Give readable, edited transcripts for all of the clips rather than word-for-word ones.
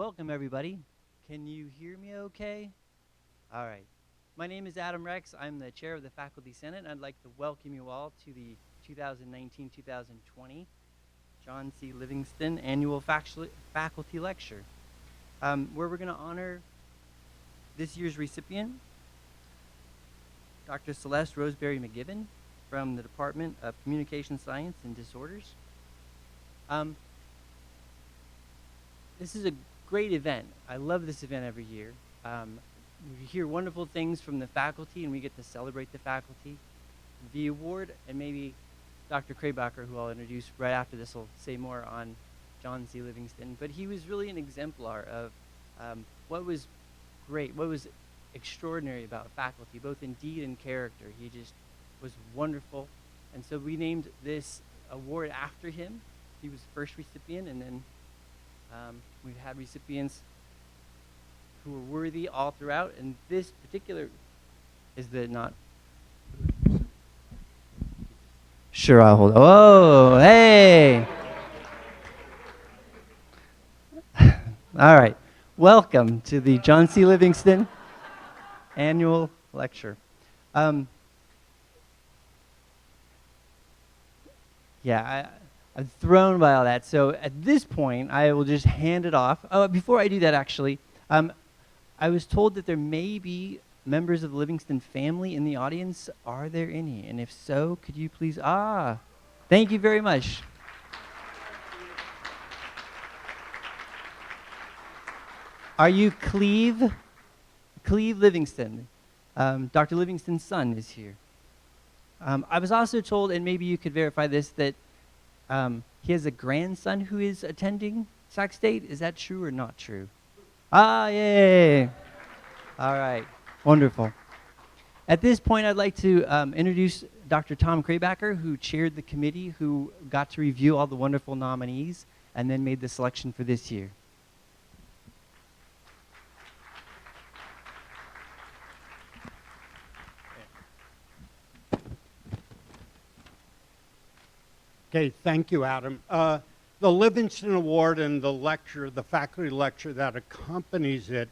Welcome, everybody. Can you hear me okay? All right. My name is Adam Rex. I'm the chair of the Faculty Senate, and I'd like to welcome you all to the 2019-2020 John C. Livingston Annual Faculty Lecture, where we're going to honor this year's recipient, Dr. Celeste Roseberry-McKibbin from the Department of Communication Science and Disorders. This is a great event. I love this event every year. We hear wonderful things from the faculty, and we get to celebrate the faculty. The award, and maybe Dr. Kraybacher, who I'll introduce right after this, will say more on John C. Livingston. But he was really an exemplar of what was great, what was extraordinary about faculty, both in deed and character. He just was wonderful. And so we named this award after him. He was the first recipient, and then we've had recipients who were worthy all throughout, and this particular is the not. Sure, I'll hold. Oh, hey! All right. Welcome to the John C. Livingston Annual Lecture. I'm thrown by all that. So at this point, I will just hand it off. Oh, before I do that, actually, I was told that there may be members of the Livingston family in the audience. Are there any? And if so, could you please? Thank you very much. Are you Cleve Livingston? Dr. Livingston's son is here. I was also told, and maybe you could verify this, that he has a grandson who is attending Sac State. Is that true or not true? Yay! All right, wonderful. At this point, I'd like to introduce Dr. Tom Kraybacher, who chaired the committee, who got to review all the wonderful nominees and then made the selection for this year. Okay, thank you, Adam. The Livingston Award and the lecture, the faculty lecture that accompanies it,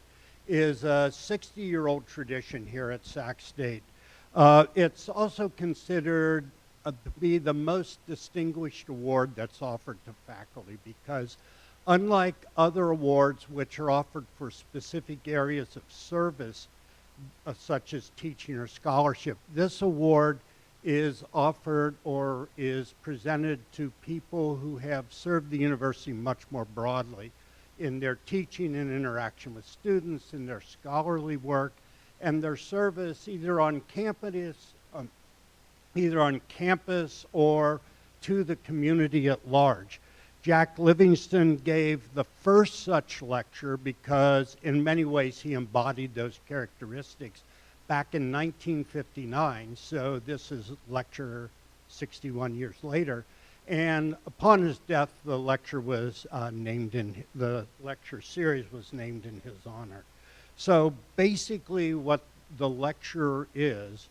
is a 60-year-old tradition here at Sac State. It's also considered to be the most distinguished award that's offered to faculty because unlike other awards which are offered for specific areas of service, such as teaching or scholarship, this award is offered or is presented to people who have served the university much more broadly in their teaching and interaction with students, in their scholarly work, and their service either on campus or to the community at large. Jack Livingston gave the first such lecture because in many ways he embodied those characteristics back in 1959, so this is lecture 61 years later. And upon his death, the lecture was the lecture series was named in his honor. So basically what the lecture is,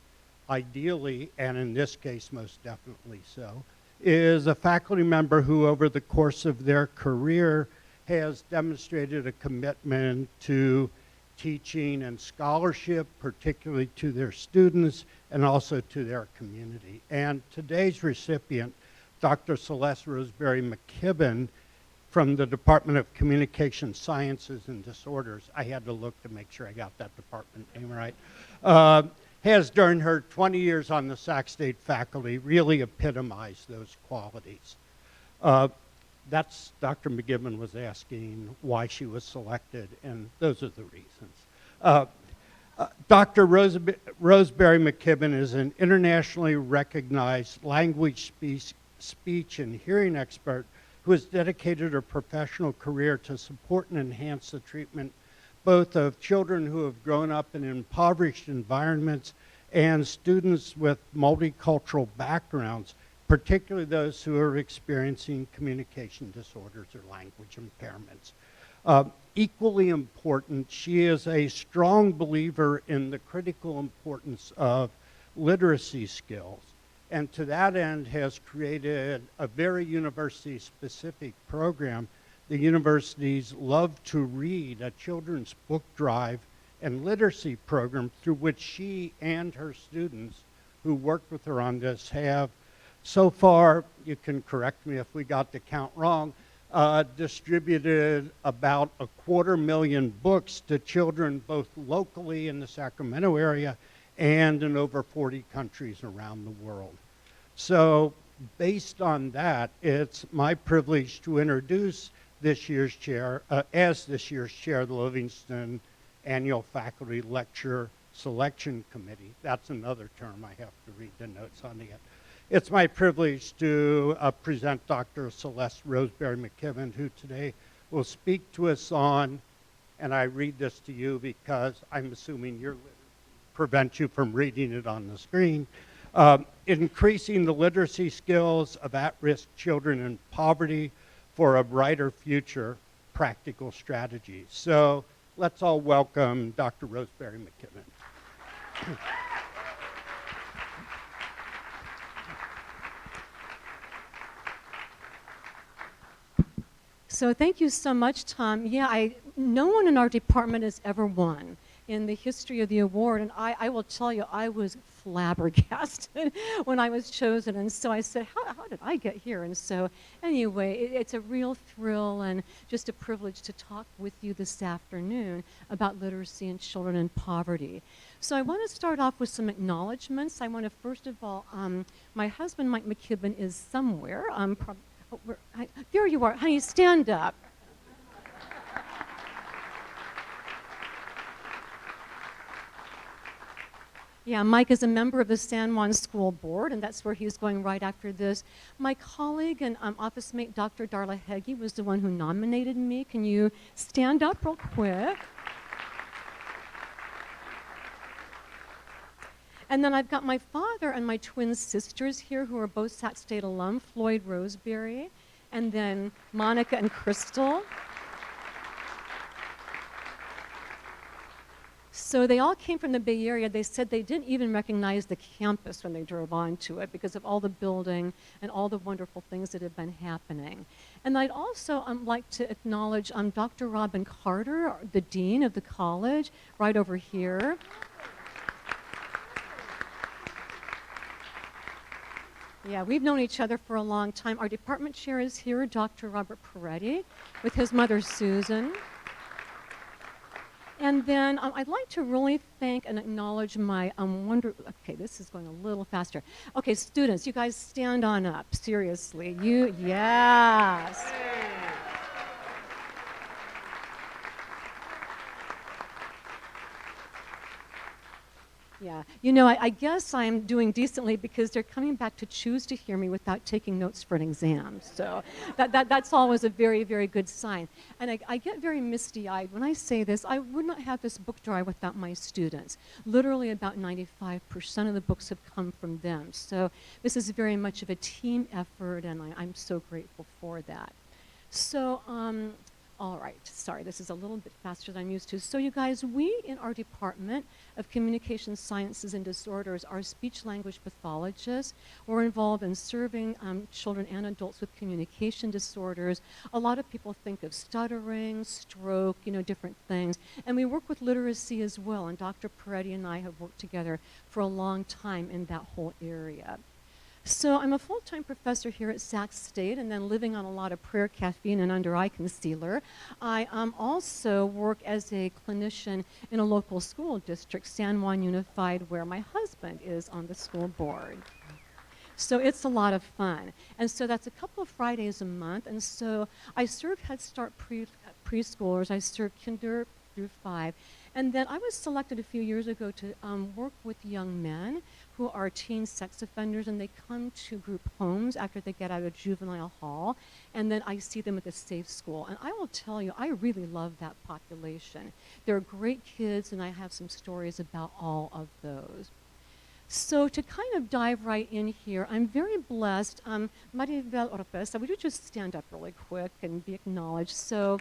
ideally, and in this case most definitely so, is a faculty member who over the course of their career has demonstrated a commitment to teaching and scholarship, particularly to their students and also to their community. And today's recipient, Dr. Celeste Roseberry-McKibbin from the Department of Communication Sciences and Disorders, I had to look to make sure I got that department name right, has during her 20 years on the Sac State faculty really epitomized those qualities. That's Dr. McKibbin was asking why she was selected, and those are the reasons. Dr. Roseberry-McKibbin is an internationally recognized language, speech, and hearing expert who has dedicated her professional career to support and enhance the treatment both of children who have grown up in impoverished environments and students with multicultural backgrounds, particularly those who are experiencing communication disorders or language impairments. Equally important, she is a strong believer in the critical importance of literacy skills, and to that end has created a very university-specific program the universities love to read, a children's book drive and literacy program through which she and her students who worked with her on this have so far, you can correct me if we got the count wrong, distributed about 250,000 books to children both locally in the Sacramento area and in over 40 countries around the world. So based on that, it's my privilege to introduce this year's chair, as this year's chair of the Livingston Annual Faculty Lecture Selection Committee. That's another term. I have to read the notes on it. It's my privilege to present Dr. Celeste Roseberry-McKibbin, who today will speak to us on, and I read this to you because I'm assuming your literacy prevents you from reading it on the screen, increasing the literacy skills of at-risk children in poverty for a brighter future, practical strategies. So let's all welcome Dr. Roseberry-McKibbin. So thank you so much, Tom. Yeah, no one in our department has ever won in the history of the award, and I will tell you, I was flabbergasted when I was chosen, and so I said, how did I get here? And so anyway, it's a real thrill and just a privilege to talk with you this afternoon about literacy and children in poverty. So I want to start off with some acknowledgments. I want to, first of all, my husband, Mike McKibbin, is somewhere. There you are. Honey, stand up. Yeah, Mike is a member of the San Juan School Board, and that's where he's going right after this. My colleague and office mate, Dr. Darla Heggie, was the one who nominated me. Can you stand up real quick? And then I've got my father and my twin sisters here who are both Sac State alum, Floyd Roseberry, and then Monica and Crystal. So they all came from the Bay Area. They said they didn't even recognize the campus when they drove onto it because of all the building and all the wonderful things that have been happening. And I'd also like to acknowledge Dr. Robin Carter, the dean of the college, right over here. Yeah, we've known each other for a long time. Our department chair is here, Dr. Robert Peretti, with his mother, Susan. And then I'd like to really thank and acknowledge my okay, this is going a little faster. Okay, students, you guys stand on up, seriously. Yes. Yeah, you know, I guess I'm doing decently because they're coming back to choose to hear me without taking notes for an exam. So that's always a very, very good sign. And I get very misty-eyed when I say this. I would not have this book drive without my students. Literally about 95% of the books have come from them. So this is very much of a team effort, and I'm so grateful for that. So, all right, sorry, this is a little bit faster than I'm used to. So you guys, we in our Department of Communication Sciences and Disorders are speech-language pathologists. We're involved in serving children and adults with communication disorders. A lot of people think of stuttering, stroke, you know, different things. And we work with literacy as well, and Dr. Peretti and I have worked together for a long time in that whole area. So I'm a full-time professor here at Sac State, and then living on a lot of prayer caffeine and under-eye concealer. I also work as a clinician in a local school district, San Juan Unified, where my husband is on the school board. So it's a lot of fun. And so that's a couple of Fridays a month, and so I serve Head Start preschoolers. I serve kinder through 5. And then I was selected a few years ago to work with young men who are teen sex offenders, and they come to group homes after they get out of juvenile hall, and then I see them at the safe school. And I will tell you, I really love that population. They're great kids, and I have some stories about all of those. So to kind of dive right in here, I'm very blessed. Maribel Oropesa, would you just stand up really quick and be acknowledged? So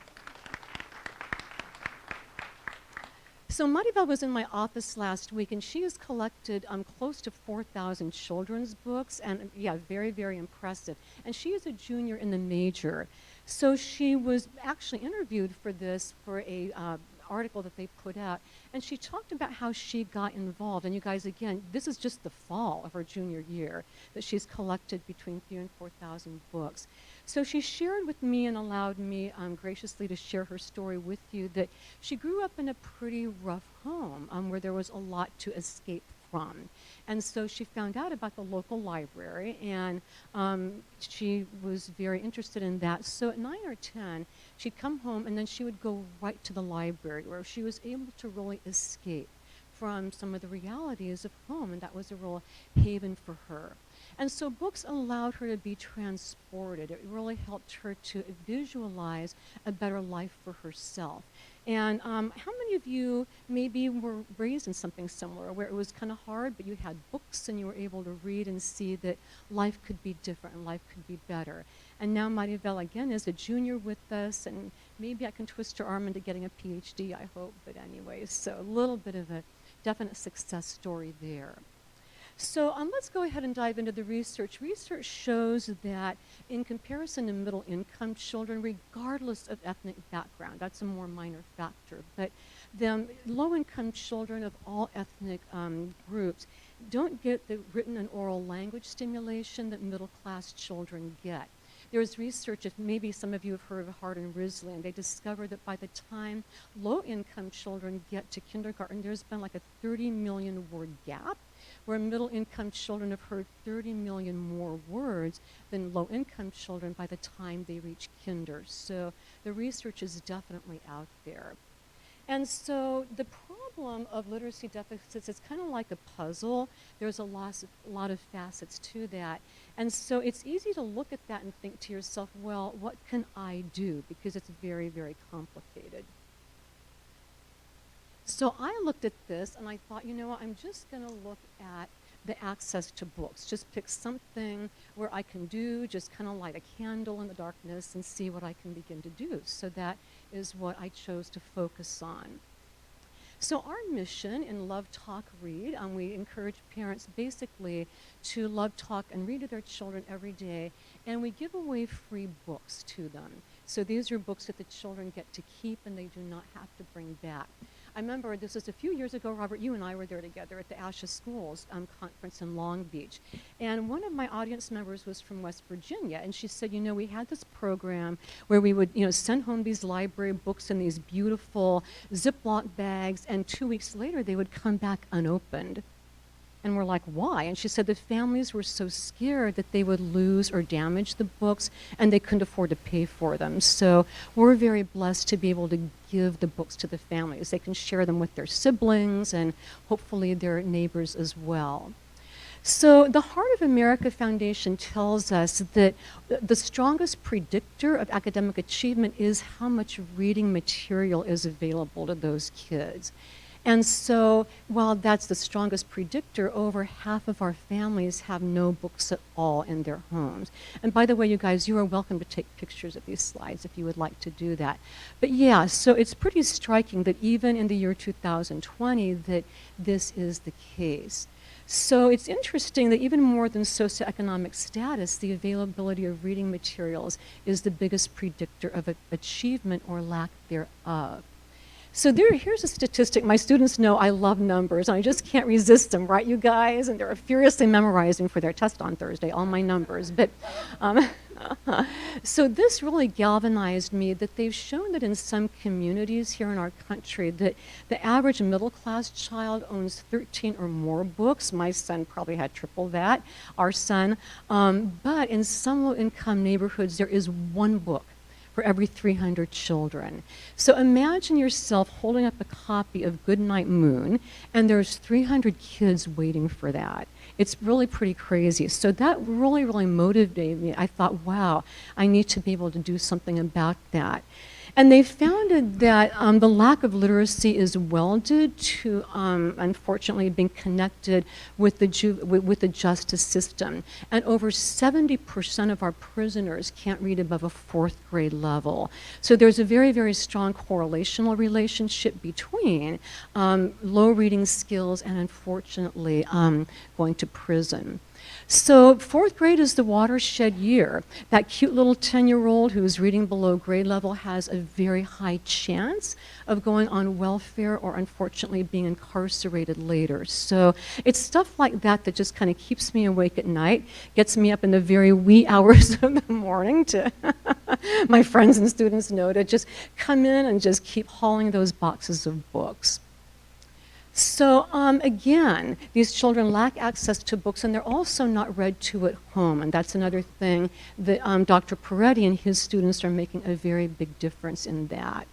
Maribel was in my office last week, and she has collected close to 4,000 children's books, and yeah, very, very impressive. And she is a junior in the major. So she was actually interviewed for this for a article that they put out, and she talked about how she got involved. And you guys, again, this is just the fall of her junior year that she's collected between 3,000 and 4,000 books. So she shared with me and allowed me graciously to share her story with you, that she grew up in a pretty rough home where there was a lot to escape from. And so she found out about the local library, and she was very interested in that. So at 9 or 10, she'd come home, and then she would go right to the library, where she was able to really escape from some of the realities of home, and that was a real haven for her. And so books allowed her to be transported. It really helped her to visualize a better life for herself. And how many of you maybe were raised in something similar, where it was kind of hard, but you had books and you were able to read and see that life could be different and life could be better? And now Maribel, again, is a junior with us, and maybe I can twist her arm into getting a PhD, I hope. But anyways, so a little bit of a definite success story there. So let's go ahead and dive into the research. Research shows that in comparison to middle-income children, regardless of ethnic background, that's a more minor factor, but the low-income children of all ethnic groups don't get the written and oral language stimulation that middle-class children get. There's research, if maybe some of you have heard of Hart and Risley, and they discovered that by the time low-income children get to kindergarten, there's been like a 30 million word gap, where middle-income children have heard 30 million more words than low-income children by the time they reach kinder. So the research is definitely out there. And so the problem of literacy deficits is kind of like a puzzle. There's a lot of facets to that. And so it's easy to look at that and think to yourself, well, what can I do? Because it's very, very complicated. So I looked at this and I thought, you know what, I'm just going to look at the access to books. Just pick something where I can do, just kind of light a candle in the darkness and see what I can begin to do. So that is what I chose to focus on. So our mission in Love, Talk, Read, we encourage parents basically to love, talk, and read to their children every day, and we give away free books to them. So these are books that the children get to keep and they do not have to bring back. I remember this was a few years ago, Robert, you and I were there together at the ASHA Schools conference in Long Beach. And one of my audience members was from West Virginia, and she said, you know, we had this program where we would, you know, send home these library books in these beautiful Ziploc bags, and 2 weeks later they would come back unopened. And we're like, why? And she said the families were so scared that they would lose or damage the books, and they couldn't afford to pay for them. So we're very blessed to be able to give the books to the families. They can share them with their siblings and hopefully their neighbors as well. So the Heart of America Foundation tells us that the strongest predictor of academic achievement is how much reading material is available to those kids. And so while that's the strongest predictor, over half of our families have no books at all in their homes. And by the way, you guys, you are welcome to take pictures of these slides if you would like to do that. But yeah, so it's pretty striking that even in the year 2020 that this is the case. So it's interesting that even more than socioeconomic status, the availability of reading materials is the biggest predictor of achievement or lack thereof. So here's a statistic. My students know I love numbers, and I just can't resist them, right, you guys? And they're furiously memorizing for their test on Thursday, all my numbers. But so this really galvanized me that they've shown that in some communities here in our country that the average middle-class child owns 13 or more books. My son probably had triple that, our son. But in some low-income neighborhoods, there is one book for every 300 children. So imagine yourself holding up a copy of Goodnight Moon, and there's 300 kids waiting for that. It's really pretty crazy. So that really, really motivated me. I thought, wow, I need to be able to do something about that. And they found that the lack of literacy is welded to, unfortunately, being connected with the justice system. And over 70% of our prisoners can't read above a 4th grade level. So there's a very, very strong correlational relationship between low reading skills and, unfortunately, going to prison. So 4th grade is the watershed year. That cute little 10-year-old who's reading below grade level has a very high chance of going on welfare or unfortunately being incarcerated later. So it's stuff like that that just kind of keeps me awake at night, gets me up in the very wee hours of the morning to, my friends and students know, to just come in and just keep hauling those boxes of books. So again, these children lack access to books, and they're also not read to at home, and that's another thing that Dr. Peretti and his students are making a very big difference in that.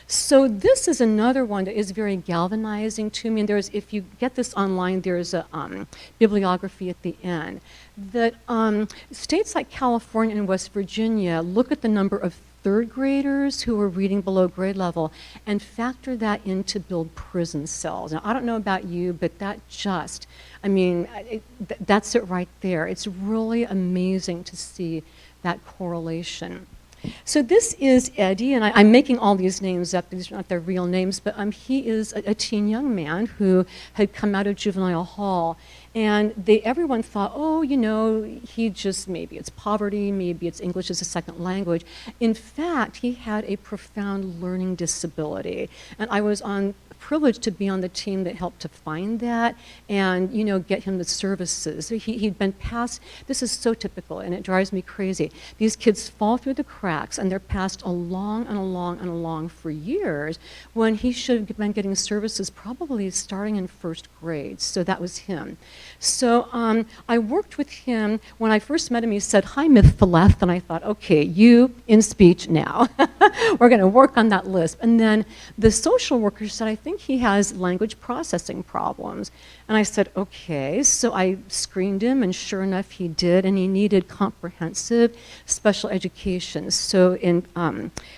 So this is another one that is very galvanizing to me, and there's, if you get this online, there's a bibliography at the end, that states like California and West Virginia look at the number of 3rd graders who are reading below grade level and factor that in to build prison cells. Now, I don't know about you, but that just, I mean, that's it right there. It's really amazing to see that correlation. So this is Eddie, and I'm making all these names up. These are not their real names, but he is a teen young man who had come out of juvenile hall. And everyone thought, oh, you know, he just, maybe it's poverty, maybe it's English as a second language. In fact, he had a profound learning disability. And I was privileged to be on the team that helped to find that and, you know, get him the services. He'd been passed, this is so typical and it drives me crazy. These kids fall through the cracks and they're passed along and along and along for years when he should have been getting services probably starting in 1st grade. So that was him. So I worked with him. When I first met him, he said, "Hi, Myth-Theleth," and I thought, okay, you in speech now. We're gonna work on that lisp. And then the social worker said, I think he has language processing problems. And I said, okay. So I screened him, and sure enough, he did, and he needed comprehensive special education. So in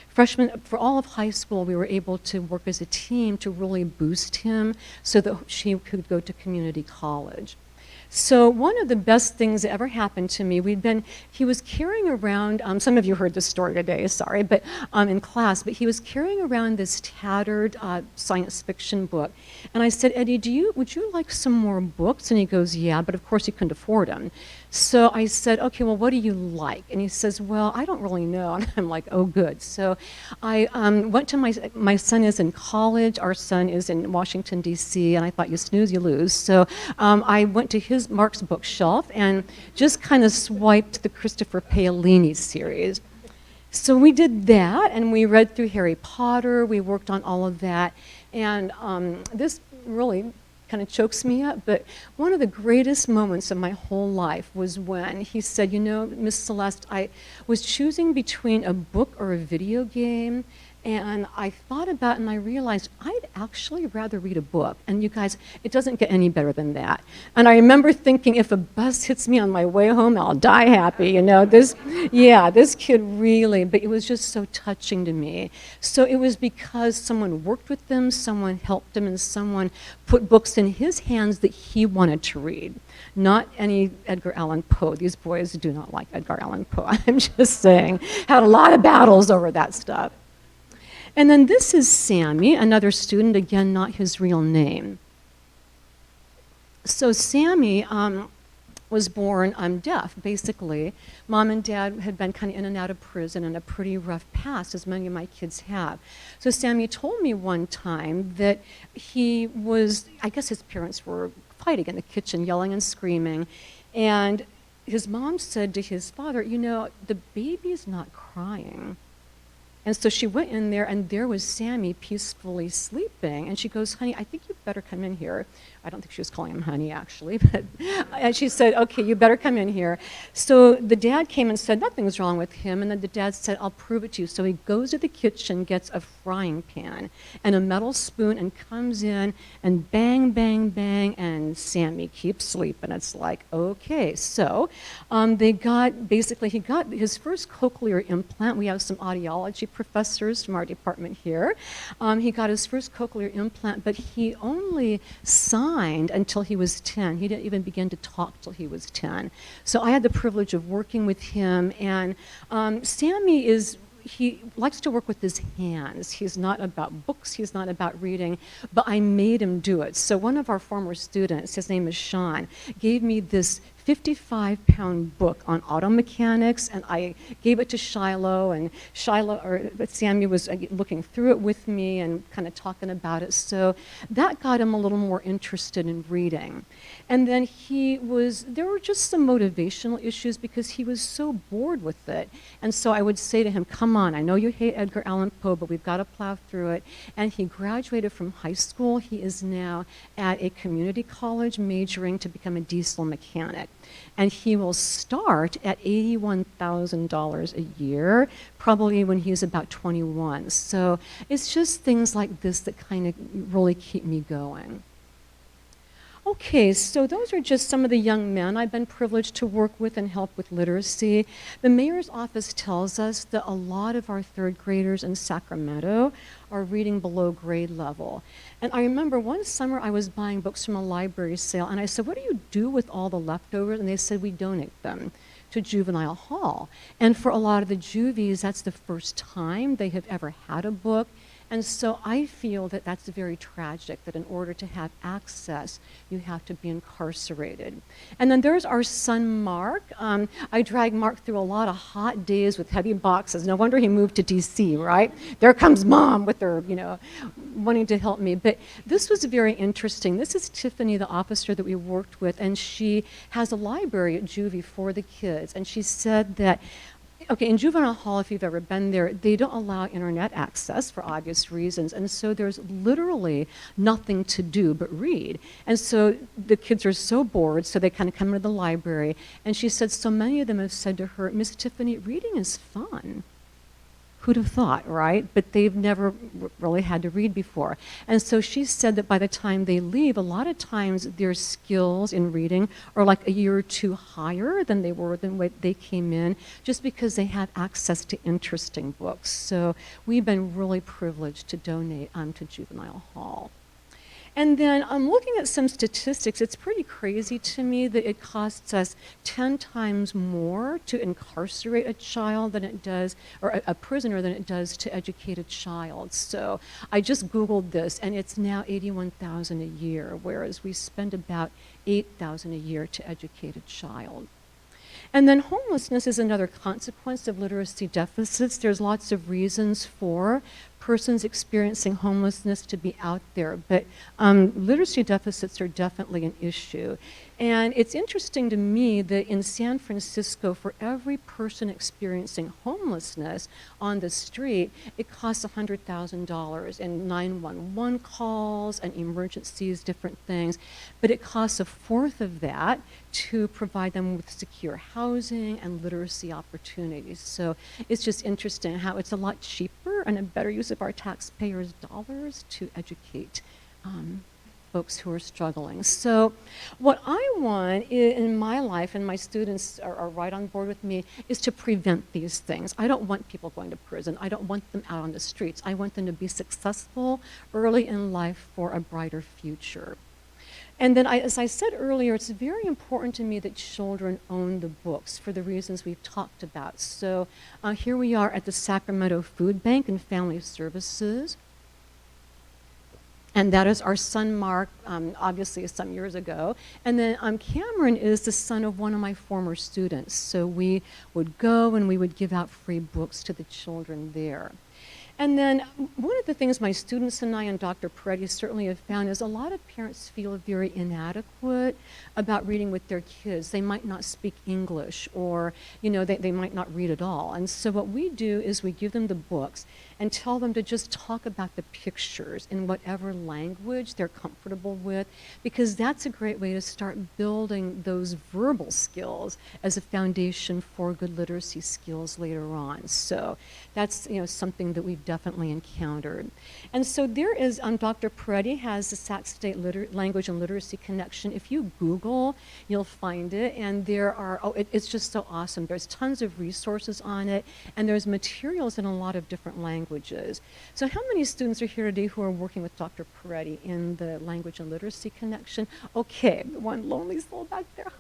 freshman, for all of high school, we were able to work as a team to really boost him so that she could go to community college. So one of the best things that ever happened to me, he was carrying around, some of you heard this story today, sorry, but in class, but he was carrying around this tattered science fiction book. And I said, Eddie, would you like some more books? And he goes, yeah, but of course he couldn't afford them. So I said, okay, well, what do you like? And he says, well, I don't really know. And I'm like, oh, good. So I went to my son is in college. Our son is in Washington, D.C., and I thought, you snooze, you lose. So I went to Mark's bookshelf and just kind of swiped the Christopher Paolini series. So we did that, and we read through Harry Potter. We worked on all of that. And this really kind of chokes me up, but one of the greatest moments of my whole life was when he said, you know, Miss Celeste, I was choosing between a book or a video game, and I thought about it and I realized I'd actually rather read a book. And you guys, it doesn't get any better than that. And I remember thinking, if a bus hits me on my way home, I'll die happy, you know. This kid really, but it was just so touching to me. So it was because someone worked with him, someone helped him, and someone put books in his hands that he wanted to read. Not any Edgar Allan Poe. These boys do not like Edgar Allan Poe. I'm just saying, had a lot of battles over that stuff. And then this is Sammy, another student, again, not his real name. So Sammy was born deaf, basically. Mom and Dad had been kind of in and out of prison and a pretty rough past, as many of my kids have. So Sammy told me one time that he was, I guess his parents were fighting in the kitchen, yelling and screaming, and his mom said to his father, you know, the baby's not crying. And so she went in there, and there was Sammy peacefully sleeping. And she goes, honey, I think you better come in here. I don't think she was calling him honey, actually. But and she said, okay, you better come in here. So the dad came and said, nothing's wrong with him. And then the dad said, I'll prove it to you. So he goes to the kitchen, gets a frying pan and a metal spoon, and comes in, and bang, bang, bang, and Sammy keeps sleeping. It's like, okay. So he got his first cochlear implant. We have some audiology professors from our department here. He got his first cochlear implant, but he only signed until he was 10. He didn't even begin to talk till he was 10. So I had the privilege of working with him, and Sammy he likes to work with his hands. He's not about books, he's not about reading, but I made him do it. So one of our former students, his name is Sean, gave me this 55-pound book on auto mechanics, and I gave it to Shiloh, and Sammy was looking through it with me and kind of talking about it. So that got him a little more interested in reading. And then there were just some motivational issues because he was so bored with it. And so I would say to him, come on, I know you hate Edgar Allan Poe, but we've got to plow through it. And he graduated from high school. He is now at a community college majoring to become a diesel mechanic. And he will start at $81,000 a year, probably when he's about 21. So it's just things like this that kind of really keep me going. Okay, so those are just some of the young men I've been privileged to work with and help with literacy. The mayor's office tells us that a lot of our third graders in Sacramento are reading below grade level. And I remember one summer I was buying books from a library sale, and I said, what do you do with all the leftovers? And they said, we donate them to juvenile hall. And for a lot of the juvies, that's the first time they have ever had a book. And so I feel that that's very tragic, that in order to have access, you have to be incarcerated. And then there's our son, Mark. I dragged Mark through a lot of hot days with heavy boxes. No wonder he moved to DC, right? There comes Mom with her, wanting to help me. But this was very interesting. This is Tiffany, the officer that we worked with, and she has a library at juvie for the kids. And she said that, okay, in juvenile hall, if you've ever been there, they don't allow internet access for obvious reasons. And so there's literally nothing to do but read. And so the kids are so bored, so they kind of come into the library. And she said so many of them have said to her, Miss Tiffany, reading is fun. Who'd have thought, right? But they've never really had to read before. And so she said that by the time they leave, a lot of times their skills in reading are like a year or two higher than they were than when they came in, just because they have access to interesting books. So we've been really privileged to donate to Juvenile Hall. And then I'm looking at some statistics. It's pretty crazy to me that it costs us 10 times more to incarcerate a child than it does, or a prisoner than it does to educate a child. So I just Googled this, and it's now $81,000 a year, whereas we spend about $8,000 a year to educate a child. And then homelessness is another consequence of literacy deficits. There's lots of reasons for persons experiencing homelessness to be out there, but literacy deficits are definitely an issue. And it's interesting to me that in San Francisco, for every person experiencing homelessness on the street, it costs $100,000 in 911 calls and emergencies, different things. But it costs a fourth of that to provide them with secure housing and literacy opportunities. So it's just interesting how it's a lot cheaper and a better use of our taxpayers' dollars to educate folks who are struggling. So what I want in my life, and my students are right on board with me, is to prevent these things. I don't want people going to prison. I don't want them out on the streets. I want them to be successful early in life for a brighter future. And then, as I said earlier, it's very important to me that children own the books for the reasons we've talked about. So here we are at the Sacramento Food Bank and Family Services. And that is our son, Mark, obviously some years ago. And then Cameron is the son of one of my former students. So we would go and we would give out free books to the children there. And then one of the things my students and I and Dr. Peretti certainly have found is a lot of parents feel very inadequate about reading with their kids. They might not speak English, or they might not read at all. And so what we do is we give them the books and tell them to just talk about the pictures in whatever language they're comfortable with, because that's a great way to start building those verbal skills as a foundation for good literacy skills later on. So that's something that we've definitely encountered. And so there is, Dr. Peretti has the Sac State Language and Literacy Connection. If you Google, you'll find it, and there are, it's just so awesome. There's tons of resources on it, and there's materials in a lot of different languages. So how many students are here today who are working with Dr. Peretti in the Language and Literacy Connection? Okay, one lonely soul back there.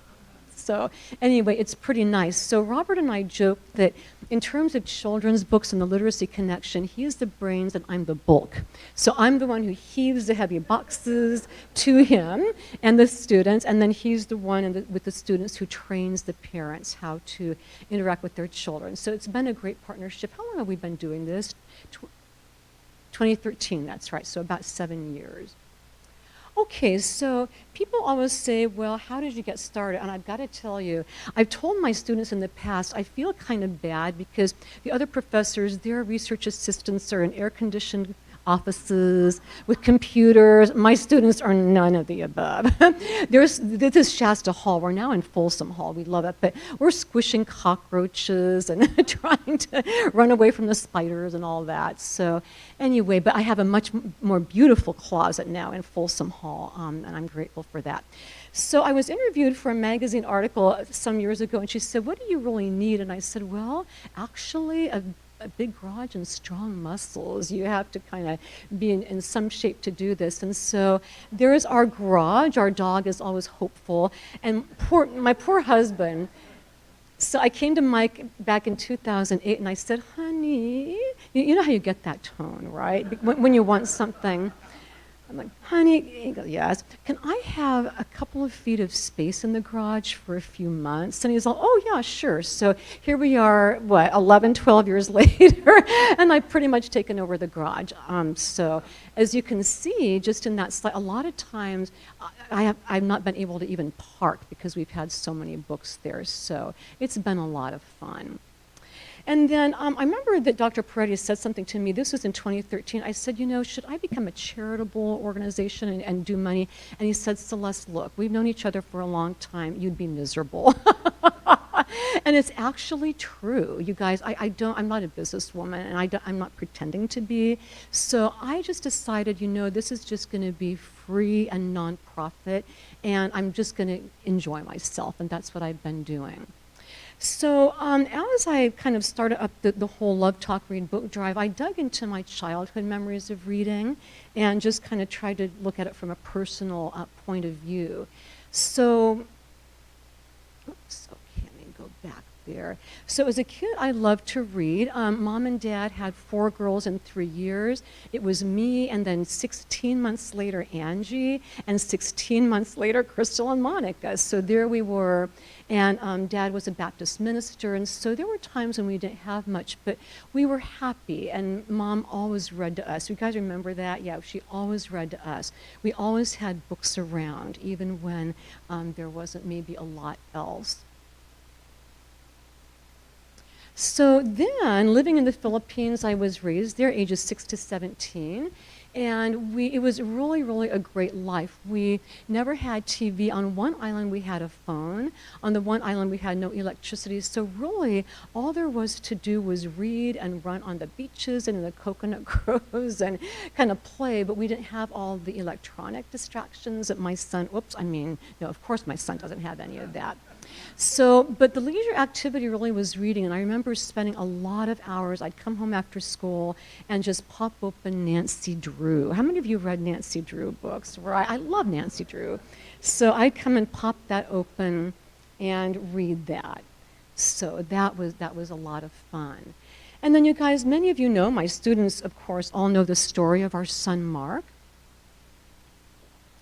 So anyway, it's pretty nice. So Robert and I joke that in terms of children's books and the literacy connection, he's the brains and I'm the bulk. So I'm the one who heaves the heavy boxes to him and the students, and then he's the one with the students who trains the parents how to interact with their children. So it's been a great partnership. How long have we been doing this? 2013, that's right, so about 7 years. Okay, so people always say, well, how did you get started? And I've got to tell you, I've told my students in the past, I feel kind of bad because the other professors, their research assistants are in air-conditioned offices with computers. My students are none of the above. This is Shasta Hall. We're now in Folsom Hall. We love it, but we're squishing cockroaches and trying to run away from the spiders and all that. So anyway, but I have a much more beautiful closet now in Folsom Hall, and I'm grateful for that. So I was interviewed for a magazine article some years ago, and she said, what do you really need? And I said, well, actually, a big garage and strong muscles. You have to kind of be in some shape to do this. And so there is our garage. Our dog is always hopeful. And my poor husband, so I came to Mike back in 2008 and I said, honey, you know how you get that tone, right? When you want something. I'm like, honey, he goes, yes. Can I have a couple of feet of space in the garage for a few months? And he's like, oh, yeah, sure. So here we are, 11, 12 years later, and I've pretty much taken over the garage. So as you can see, just in that slide, a lot of times I've not been able to even park because we've had so many books there. So it's been a lot of fun. And then I remember that Dr. Peretti said something to me. This was in 2013. I said, you know, should I become a charitable organization and do money? And he said, Celeste, look, we've known each other for a long time. You'd be miserable. And it's actually true. You guys, I'm not a businesswoman, and I'm not pretending to be. So I just decided, you know, this is just going to be free and nonprofit, and I'm just going to enjoy myself, and that's what I've been doing. So as I kind of started up the whole Love Talk Read Book Drive, I dug into my childhood memories of reading and just kind of tried to look at it from a personal point of view. So, oops, okay, let me go back there. So as a kid, I loved to read. Mom and Dad had 4 girls in 3 years. It was me, and then 16 months later, Angie, and 16 months later, Crystal and Monica. So there we were. And Dad was a Baptist minister, and so there were times when we didn't have much, but we were happy, and Mom always read to us. You guys remember that? Yeah, she always read to us. We always had books around, even when there wasn't maybe a lot else. So then, living in the Philippines, I was raised there, ages 6 to 17. And it was really, really a great life. We never had TV. On one island, we had a phone. On the one island, we had no electricity. So really, all there was to do was read and run on the beaches and in the coconut groves and kind of play. But we didn't have all the electronic distractions that my son, no, of course my son doesn't have any of that. So, but the leisure activity really was reading, and I remember spending a lot of hours. I'd come home after school and just pop open Nancy Drew. How many of you read Nancy Drew books? Right, I love Nancy Drew. So I'd come and pop that open and read that. So that was a lot of fun. And then you guys, many of you know, my students, of course, all know the story of our son Mark.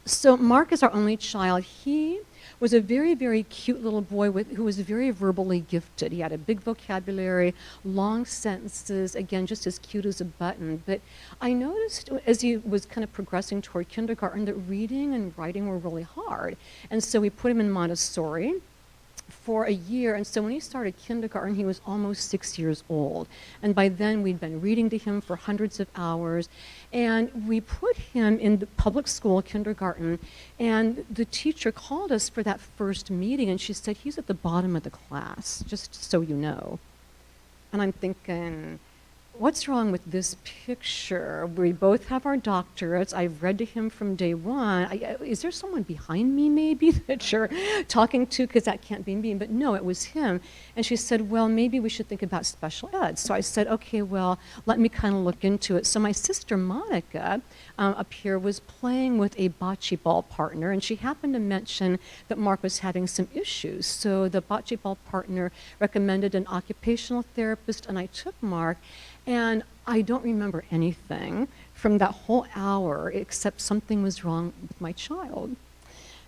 So Mark is our only child. He was a very, very cute little boy who was very verbally gifted. He had a big vocabulary, long sentences, again, just as cute as a button. But I noticed as he was kind of progressing toward kindergarten that reading and writing were really hard. And so we put him in Montessori for a year, and so when he started kindergarten, he was almost 6 years old. And by then, we'd been reading to him for hundreds of hours, and we put him in the public school kindergarten, and the teacher called us for that first meeting, and she said, he's at the bottom of the class, just so you know. And I'm thinking, what's wrong with this picture? We both have our doctorates. I've read to him from day one. Is there someone behind me maybe that you're talking to? Because that can't be me. But no, it was him. And she said, well, maybe we should think about special ed. So I said, okay, well, let me kind of look into it. So my sister Monica up here was playing with a bocce ball partner, and she happened to mention that Mark was having some issues. So the bocce ball partner recommended an occupational therapist, and I took Mark. And I don't remember anything from that whole hour except something was wrong with my child.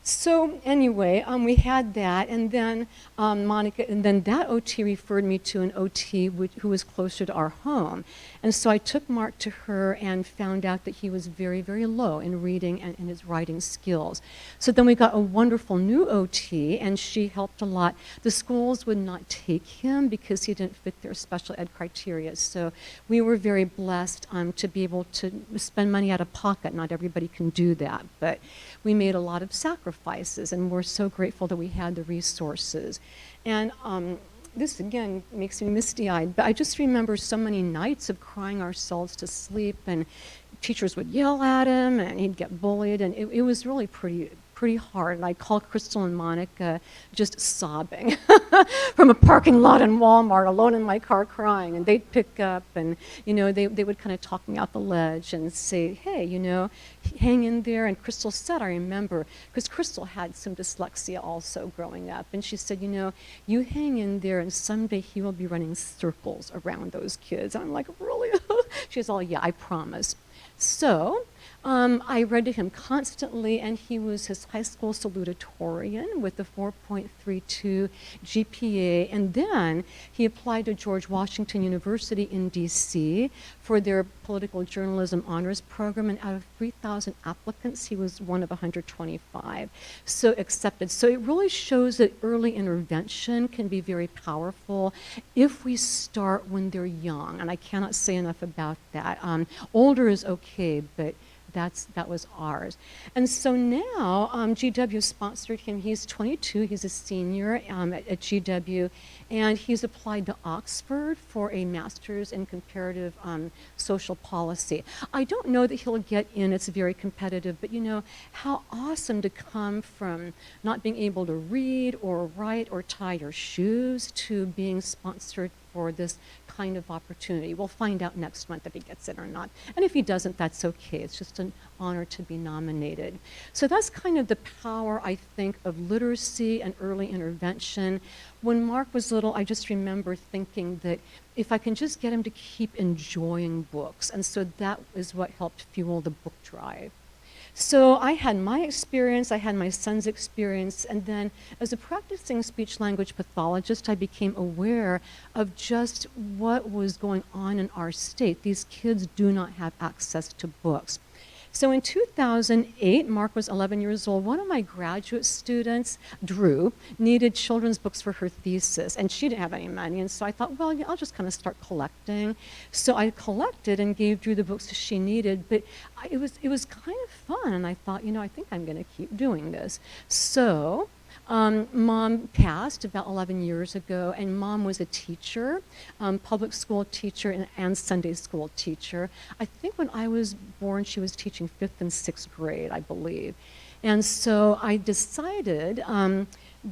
So anyway, we had that, and then Monica, and then that OT referred me to an OT who was closer to our home. And so I took Mark to her and found out that he was very, very low in reading and in his writing skills. So then we got a wonderful new OT, and she helped a lot. The schools would not take him because he didn't fit their special ed criteria. So we were very blessed to be able to spend money out of pocket. Not everybody can do that, but we made a lot of sacrifices, and we're so grateful that we had the resources. And this again makes me misty-eyed, but I just remember so many nights of crying ourselves to sleep, and teachers would yell at him, and he'd get bullied, and it was really pretty hard. And I'd call Crystal and Monica just sobbing from a parking lot in Walmart, alone in my car crying, and they'd pick up, and they would kind of talk me out the ledge and say, hey, hang in there. And Crystal said, I remember, because Crystal had some dyslexia also growing up, and she said, you hang in there, and someday he will be running circles around those kids. And I'm like, really? She's all, yeah, I promise. So I read to him constantly, and he was his high school salutatorian with a 4.32 GPA, and then he applied to George Washington University in DC for their political journalism honors program, and out of 3,000 applicants, he was one of 125, so accepted. So it really shows that early intervention can be very powerful if we start when they're young, and I cannot say enough about that. Older is okay, but that was ours. And so now GW sponsored him. He's 22, he's a senior at GW, and he's applied to Oxford for a master's in comparative social policy. I don't know that he'll get in, it's very competitive, but how awesome to come from not being able to read or write or tie your shoes to being sponsored for this kind of opportunity. We'll find out next month if he gets it or not. And if he doesn't, that's okay. It's just an honor to be nominated. So that's kind of the power, I think, of literacy and early intervention. When Mark was little, I just remember thinking that if I can just get him to keep enjoying books, and so that is what helped fuel the book drive. So I had my experience, I had my son's experience, and then as a practicing speech-language pathologist, I became aware of just what was going on in our state. These kids do not have access to books. So in 2008, Mark was 11 years old. One of my graduate students, Drew, needed children's books for her thesis, and she didn't have any money, and so I thought, well, yeah, I'll just kind of start collecting. So I collected and gave Drew the books she needed, but it was kind of fun, and I thought, I think I'm going to keep doing this. So Mom passed about 11 years ago, and Mom was a teacher, public school teacher and Sunday school teacher. I think when I was born, she was teaching 5th and 6th grade, I believe. And so I decided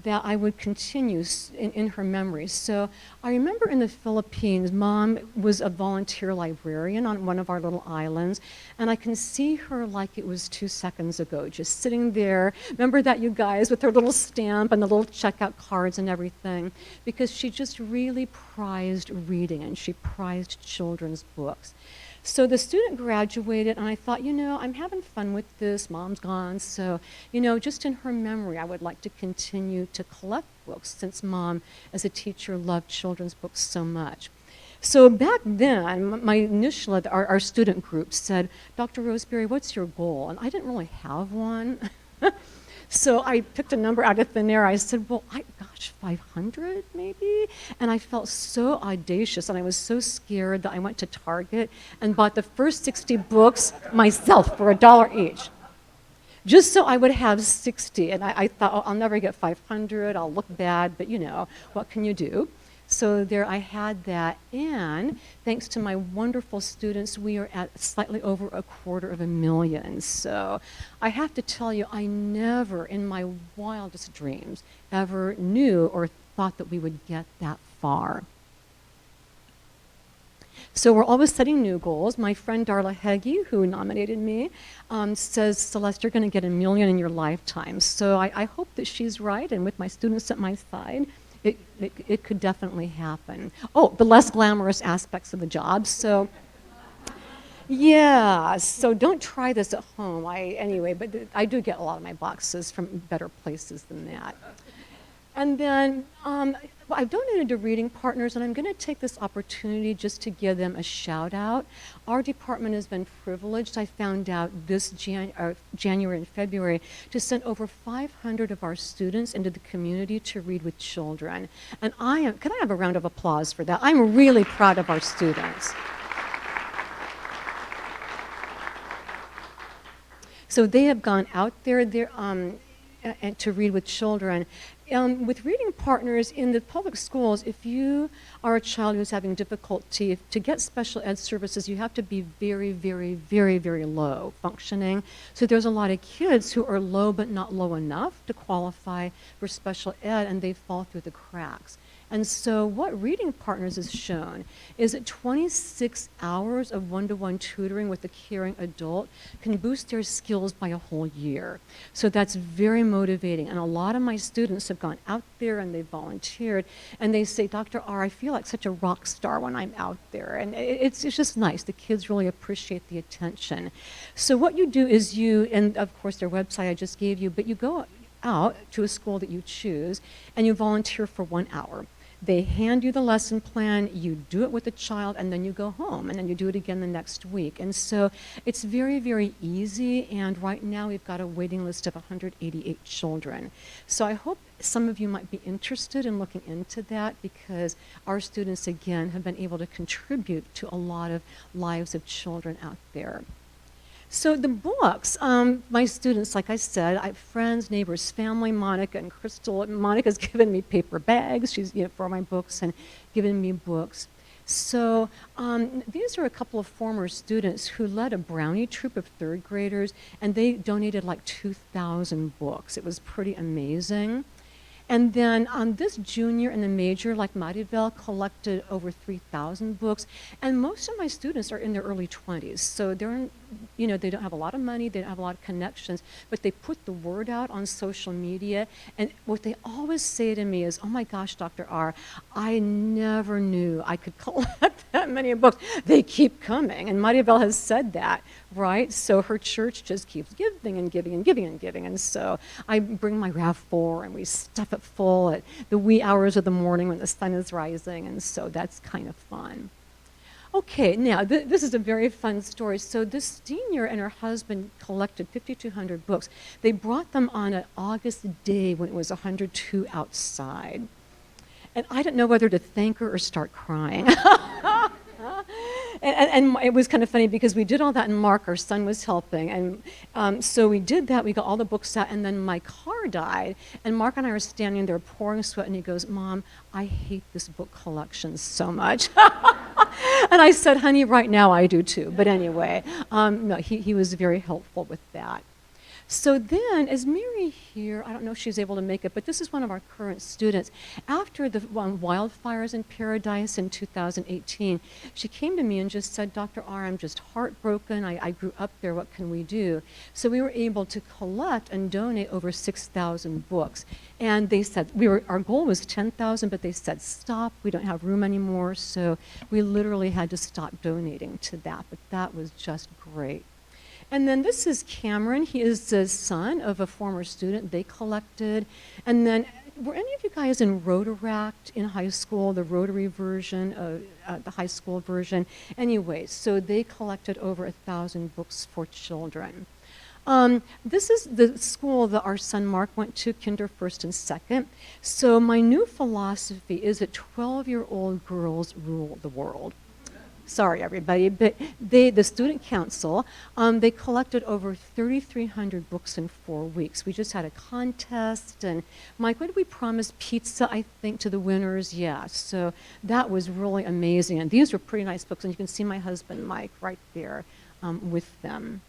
that I would continue in her memory. So I remember in the Philippines, Mom was a volunteer librarian on one of our little islands, and I can see her like it was 2 seconds ago, just sitting there. Remember that, you guys, with her little stamp and the little checkout cards and everything, because she just really prized reading, and she prized children's books. So the student graduated, and I thought, I'm having fun with this. Mom's gone, so, just in her memory, I would like to continue to collect books since Mom, as a teacher, loved children's books so much. So back then, my initial, our student group said, Dr. Roseberry, what's your goal? And I didn't really have one. So I picked a number out of thin air. I said, well, gosh, 500 maybe? And I felt so audacious, and I was so scared that I went to Target and bought the first 60 books myself for $1 each, just so I would have 60. And I thought, I'll never get 500, I'll look bad, but what can you do? So there I had that, and thanks to my wonderful students, we are at slightly over 250,000. So I have to tell you, I never in my wildest dreams ever knew or thought that we would get that far. So we're always setting new goals. My friend Darla Heggie, who nominated me, says, Celeste, you're going to get 1 million in your lifetime. So I hope that she's right, and with my students at my side, it could definitely happen. Oh, the less glamorous aspects of the job. So yeah, so don't try this at home. Anyway, but I do get a lot of my boxes from better places than that. And then I've donated to Reading Partners, and I'm going to take this opportunity just to give them a shout out. Our department has been privileged. I found out this January and February to send over 500 of our students into the community to read with children. And can I have a round of applause for that? I'm really proud of our students. So they have gone out there and to read with children. With Reading Partners in the public schools, if you are a child who's having difficulty, to get special ed services, you have to be very, very, very, very low functioning. So there's a lot of kids who are low but not low enough to qualify for special ed, and they fall through the cracks. And so what Reading Partners has shown is that 26 hours of one-to-one tutoring with a caring adult can boost their skills by a whole year. So that's very motivating. And a lot of my students have gone out there and they've volunteered, and they say, Dr. R, I feel like such a rock star when I'm out there. And it's just nice. The kids really appreciate the attention. So what you do is and of course their website I just gave you, but you go out to a school that you choose and you volunteer for 1 hour. They hand you the lesson plan, you do it with the child, and then you go home, and then you do it again the next week. And so it's very, very easy, and right now we've got a waiting list of 188 children. So I hope some of you might be interested in looking into that, because our students, again, have been able to contribute to a lot of lives of children out there. So the books, my students, like I said, I have friends, neighbors, family, Monica and Crystal. Monica's given me paper bags, she's for my books, and given me books. So these are a couple of former students who led a brownie troop of third graders, and they donated like 2,000 books. It was pretty amazing. And then this junior and the major, like Maribel, collected over 3,000 books. And most of my students are in their early 20s. So they're they don't have a lot of money, they don't have a lot of connections, but they put the word out on social media. And what they always say to me is, oh my gosh, Dr. R, I never knew I could collect that many books. They keep coming. And Maribel has said that, right? So her church just keeps giving and giving and giving and giving. And so I bring my RAV4 and we stuff it full at the wee hours of the morning when the sun is rising. And so that's kind of fun. Okay, now this is a very fun story. So this senior and her husband collected 5,200 books. They brought them on an August day when it was 102 outside. And I didn't know whether to thank her or start crying. And it was kind of funny because we did all that, and Mark, our son, was helping. And so we did that. We got all the books out, and then my car died. And Mark and I were standing there pouring sweat, and he goes, Mom, I hate this book collection so much. And I said, honey, right now I do too. But anyway, no, he was very helpful with that. So then, is Mary here? I don't know if she's able to make it, but this is one of our current students. After the wildfires in Paradise in 2018, she came to me and just said, Dr. R, I'm just heartbroken. I grew up there. What can we do? So we were able to collect and donate over 6,000 books. And they said, our goal was 10,000, but they said, stop, we don't have room anymore. So we literally had to stop donating to that, but that was just great. And then this is Cameron. He is the son of a former student. They collected. And then, were any of you guys in Rotaract in high school, the Rotary version, the high school version? Anyway, so they collected over 1,000 books for children. This is the school that our son Mark went to, kinder, first, and second. So my new philosophy is that 12-year-old girls rule the world. Sorry, everybody, but the student council, they collected over 3,300 books in 4 weeks. We just had a contest, and Mike, what did we promise? Pizza, I think, to the winners. Yeah, so that was really amazing, and these were pretty nice books, and you can see my husband Mike right there with them.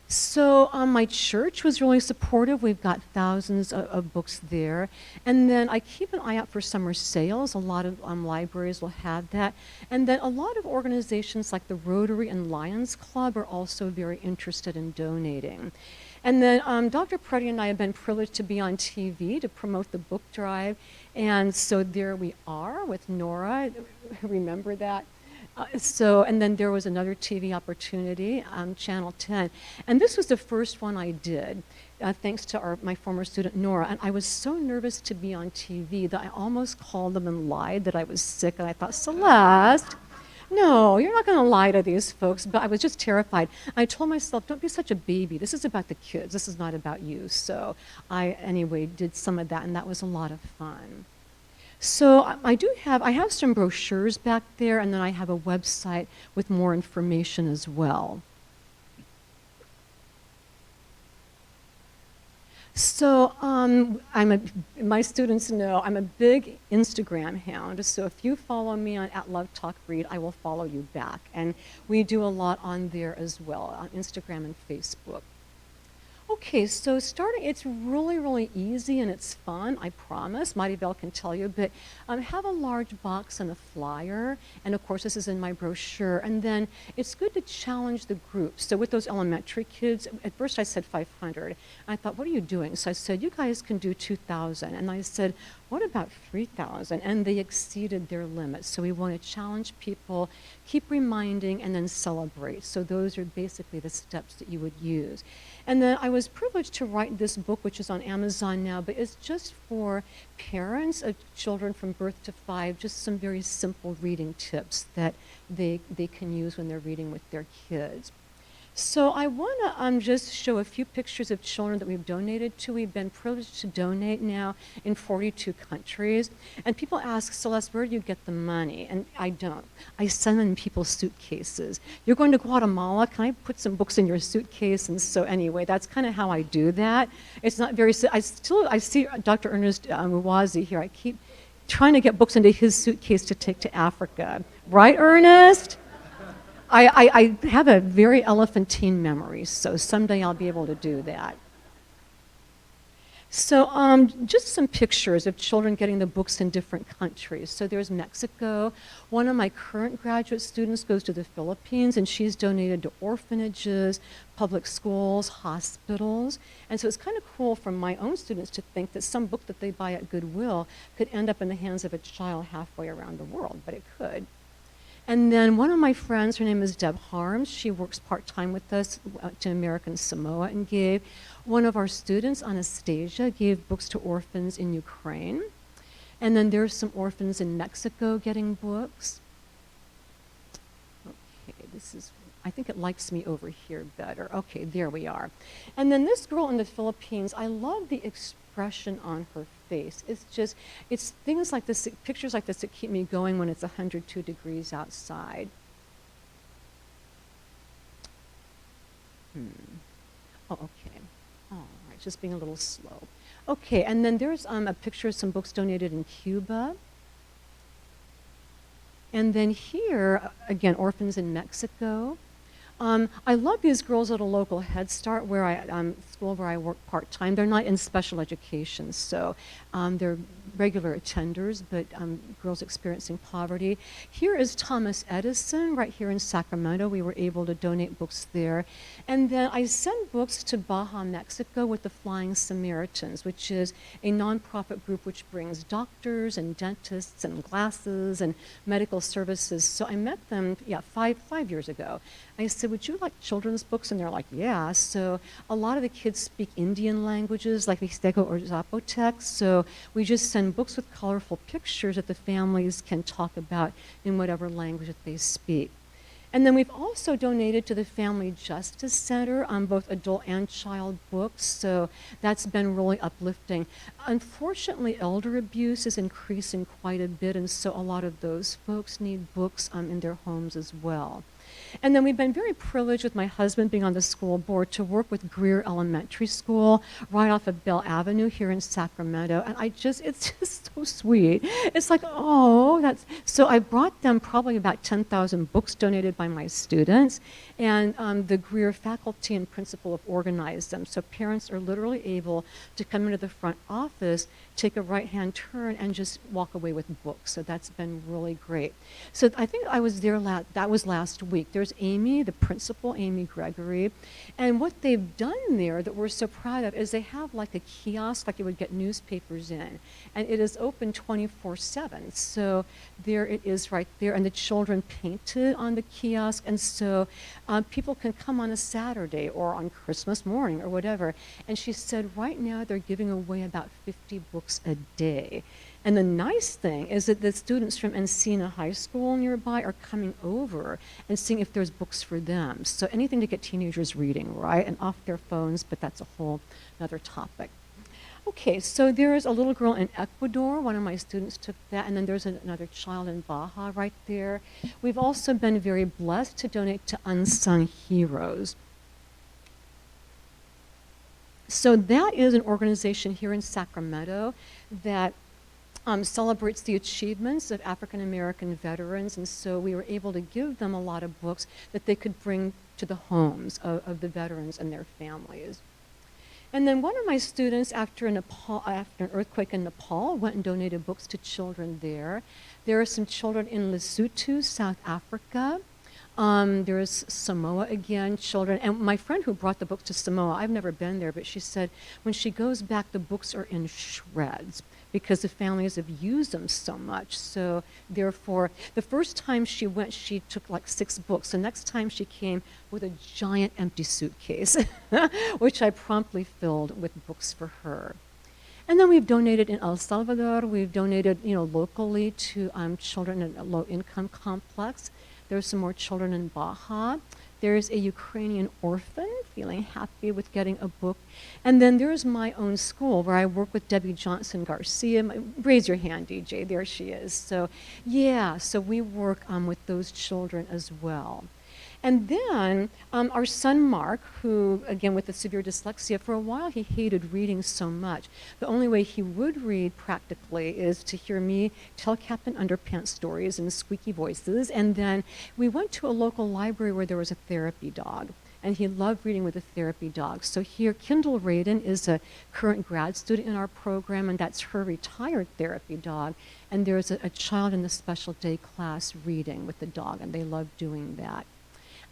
So my church was really supportive. We've got thousands of books there. And then I keep an eye out for summer sales. A lot of libraries will have that. And then a lot of organizations like the Rotary and Lions Club are also very interested in donating. And then Dr. Preddy and I have been privileged to be on TV to promote the book drive. And so there we are with Nora. Remember that? And then there was another TV opportunity, Channel 10. And this was the first one I did, thanks to my former student, Nora. And I was so nervous to be on TV that I almost called them and lied that I was sick. And I thought, Celeste, no, you're not going to lie to these folks. But I was just terrified. I told myself, don't be such a baby. This is about the kids. This is not about you. So I, anyway, did some of that, and that was a lot of fun. So I have some brochures back there, and then I have a website with more information as well. So my students know I'm a big Instagram hound. So if you follow me on @LoveTalkRead, I will follow you back. And we do a lot on there as well, on Instagram and Facebook. Okay, so starting, it's really, really easy and it's fun, I promise. Maribel can tell you, but have a large box and a flyer, and of course this is in my brochure, and then it's good to challenge the groups. So with those elementary kids, at first I said 500. I thought, what are you doing? So I said, you guys can do 2,000. And I said, what about 3,000? And they exceeded their limit. So we want to challenge people, keep reminding, and then celebrate. So those are basically the steps that you would use. And then I was privileged to write this book, which is on Amazon now, but it's just for parents of children from birth to 5, just some very simple reading tips that they can use when they're reading with their kids. So I want to just show a few pictures of children that we've donated to. We've been privileged to donate now in 42 countries. And people ask, Celeste, where do you get the money? And I don't. I send them in people's suitcases. You're going to Guatemala? Can I put some books in your suitcase? And so anyway, that's kind of how I do that. It's not very, I see Dr. Ernest Muwazi here. I keep trying to get books into his suitcase to take to Africa. Right, Ernest? I have a very elephantine memory, so someday I'll be able to do that. So just some pictures of children getting the books in different countries. So there's Mexico. One of my current graduate students goes to the Philippines, and she's donated to orphanages, public schools, hospitals. And so it's kind of cool for my own students to think that some book that they buy at Goodwill could end up in the hands of a child halfway around the world, but it could. And then one of my friends, her name is Deb Harms, she works part-time with us to American Samoa, and gave one of our students, Anastasia, gave books to orphans in Ukraine. And then there's some orphans in Mexico getting books. Okay, I think it likes me over here better. Okay, there we are. And then this girl in the Philippines, I love the expression on her face. It's things like this, pictures like this that keep me going when it's 102 degrees outside. Oh, okay. All right, just being a little slow. Okay, and then there's a picture of some books donated in Cuba. And then here, again, orphans in Mexico. I love these girls at a local Head Start school where I work part-time. They're not in special education, so they're regular attenders, but girls experiencing poverty. Here is Thomas Edison, right here in Sacramento. We were able to donate books there. And then I send books to Baja, Mexico with the Flying Samaritans, which is a nonprofit group which brings doctors and dentists and glasses and medical services. So I met them, five years ago. I said, would you like children's books? And they're like, yeah. So a lot of the kids speak Indian languages like Mixteco or Zapotec. So we just send books with colorful pictures that the families can talk about in whatever language that they speak. And then we've also donated to the Family Justice Center on both adult and child books, so that's been really uplifting. Unfortunately, elder abuse is increasing quite a bit, and so a lot of those folks need books in their homes as well. And then we've been very privileged with my husband being on the school board to work with Greer Elementary School right off of Bell Avenue here in Sacramento. And it's just so sweet. It's like, oh, so I brought them probably about 10,000 books donated by my students. And the Greer faculty and principal have organized them. So parents are literally able to come into the front office, take a right-hand turn, and just walk away with books. So that's been really great. So I think I was there, that was last week. There's Amy, the principal, Amy Gregory. And what they've done there that we're so proud of is they have like a kiosk, like you would get newspapers in. And it is open 24/7. So there it is right there. And the children painted on the kiosk. And so people can come on a Saturday or on Christmas morning or whatever. And she said right now they're giving away about 50 books a day. And the nice thing is that the students from Encina High School nearby are coming over and seeing if there's books for them. So anything to get teenagers reading, right? And off their phones, but that's a whole another topic. Okay, so there's a little girl in Ecuador. One of my students took that, and then there's another child in Baja right there. We've also been very blessed to donate to Unsung Heroes. So that is an organization here in Sacramento that celebrates the achievements of African American veterans, and so we were able to give them a lot of books that they could bring to the homes of the veterans and their families. And then one of my students, after an earthquake in Nepal, went and donated books to children there. There are some children in Lesotho, South Africa. There's Samoa again, children. And my friend who brought the books to Samoa, I've never been there, but she said when she goes back, the books are in shreds because the families have used them so much. So therefore, the first time she went, she took like 6 books. The next time she came with a giant empty suitcase, which I promptly filled with books for her. And then we've donated in El Salvador. We've donated, locally to children in a low-income complex. There's some more children in Baja. There's a Ukrainian orphan feeling happy with getting a book. And then there's my own school where I work with Debbie Johnson Garcia. Raise your hand, DJ. There she is. So yeah, so we work with those children as well. And then our son Mark, who, again, with the severe dyslexia, for a while he hated reading so much. The only way he would read practically is to hear me tell Captain Underpants stories in squeaky voices. And then we went to a local library where there was a therapy dog. And he loved reading with a therapy dog. So here, Kendall Radin is a current grad student in our program, and that's her retired therapy dog. And there's a child in the special day class reading with the dog, and they love doing that.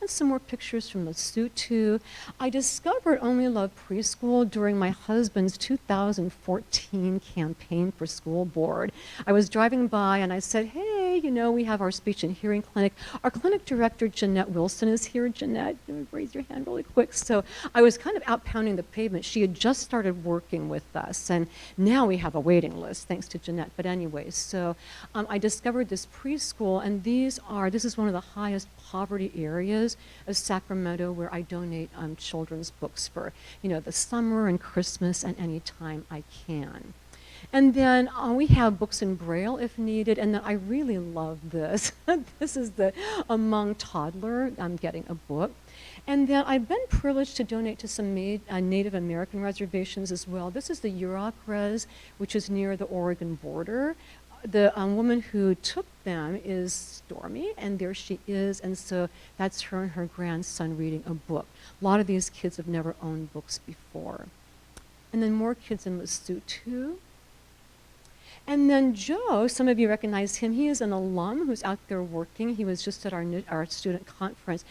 And some more pictures from Lesotho. I discovered Only Love Preschool during my husband's 2014 campaign for school board. I was driving by and I said, hey, we have our speech and hearing clinic. Our clinic director, Jeanette Wilson, is here. Jeanette, raise your hand really quick. So I was kind of out pounding the pavement. She had just started working with us, and now we have a waiting list, thanks to Jeanette. But anyway, so I discovered this preschool, and this is one of the highest poverty areas of Sacramento where I donate children's books for, the summer and Christmas and any time I can. And then we have books in Braille if needed, and then I really love this. This is the Among Toddler, getting a book. And then I've been privileged to donate to some Native American reservations as well. This is the Yurok Res, which is near the Oregon border. The woman who took them is Stormy, and there she is, and so that's her and her grandson reading a book. A lot of these kids have never owned books before. And then more kids in Lesotho. And then Joe, some of you recognize him. He is an alum who's out there working. He was just at our student conference.